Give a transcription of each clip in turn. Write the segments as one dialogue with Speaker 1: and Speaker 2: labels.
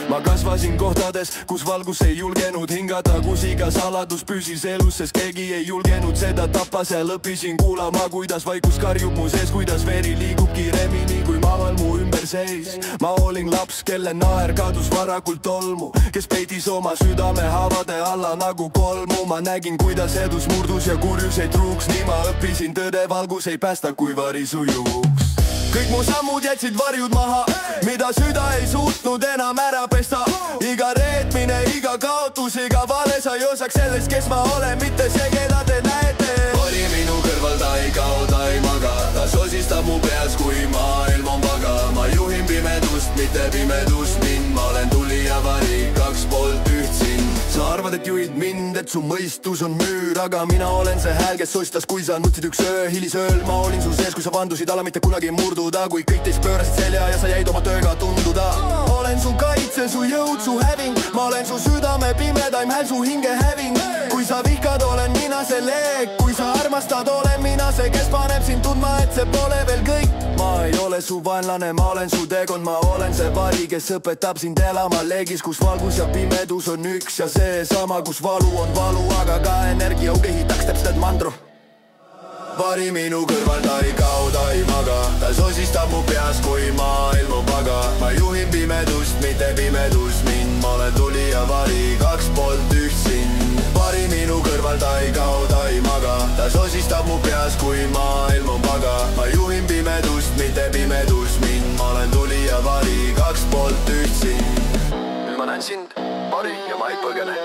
Speaker 1: ma kasvasin kohtades, kus valgus ei julgenud hingata, kus iga saladus püsis elus, sest keegi ei julgenud seda tappa. Seal õppisin kuulama, kuidas vaikus karjub mu sees, kuidas veri liigub kiiremini kui maailm mu ümber seis. Ma olin laps, kelle naer kadus varakult tolmu, kes peitis oma südame haavade alla nagu kolmu. Ma nägin, kuidas edus murdus ja kurjus ei truuks, nii ma õppisin, tõde valgus ei päästa, kui vari sujuks. Kõik mu sammud jätsid varjud maha, mida süda ei suutnud enam ära pesta. Iga reetmine, iga kaotus, iga vale sai osaks sellest, kes ma olen, mitte see, keda te näete. Vari minu kõrval, ta ei kao, ta ei maga, ta sosistab mu peas, kui maailm on vaga. Ma juhin pimedust, mitte pimedust mind, ma olen tuli ja vari, kaks poolt üht siin. Sa arvad, et juhid mind, et su mõistus on müür, aga mina olen see hääl, kes sosistas, kui sa nutsid üks öö, hilisööl. Ma olin su sees, kui sa vandusid alla mitte kunagi murduda, kui kõik teist pöörasid selja ja sa jäid oma tööga tunduda. Olen su kaitse, su jõud, su häving, ma olen su südame pimedaim hääl, su hinge häving. Kui sa vihkad, olen mina see leek, kui sa armastad, olen mina see, kes paneb sind tundma, et see pole veel kõik. Ma ei ole su vaenlane, ma olen su teekond, ma olen see vari, kes õpetab sind elama leegis, kus valgus ja pimedus on üks ja see sama, kus valu on valu, aga ka energia ukehitaks täpselt mandru. Vari minu kõrval, ta ei kao, ta ei maga, ta sosistab mu peas, kui maailm on paga. Ma juhin pimedust, mitte pimedus mind, ma olen tuli ja vari, kaks poolt üht siin. Vari minu kõrval, ta ei kao, ta ei maga, ta sosistab mu peas, kui maailm on paga. Ma juhin pimedust, mitte pimedus mind, ma olen tuli ja vari, kaks poolt üht siin. Nüüd ma näen sind, vari, ja ma ei põgene,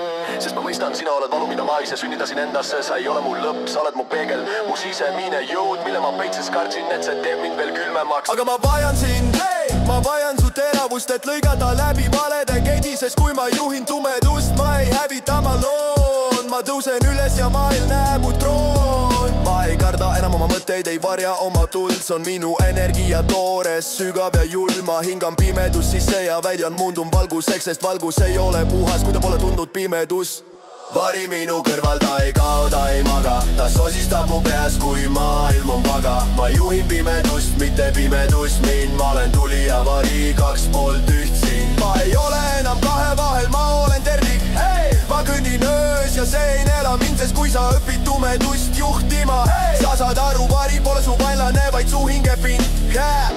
Speaker 1: sest ma mõistan, sina oled valu, mida ma ise sünnitasin endasse. Sa ei ole mu lõpp, sa oled mu peegel, mu sisemine jõud, mille ma peitses kartsin, et see teeb mind veel külmemaks. Aga ma vajan sind, ma vajan su teravust, et lõigada läbi valede kedi, sest kui ma juhin tumedust, ma ei hävita, ma loon. Ma tõusen üles ja maailm näeb mu troon. Ma ei karda enam oma mõtteid, ei varja oma tuld, see on minu energia toores, sügav ja julm. Ma hingan pimedus sisse ja väljan muundun valguseks, sest valgus ei ole puhas, kui ta pole tundnud pimedus. Vari minu kõrval, ta ei kao, ta ei maga, ta sosistab mu peas, kui maailm on paga. Ma juhin pimedust, mitte pimedust mind, ma olen tuli ja vari, kaks poolt üht siin. Ma ei ole enam kahe vahel, ma olen tervik, hey! Ma kõndin öös ja see ei neela mind, sest kui sa õpid tumedust juhtima, hey! Sa saad aru, vari pole su vaenlane, vaid su hingepind, yeah!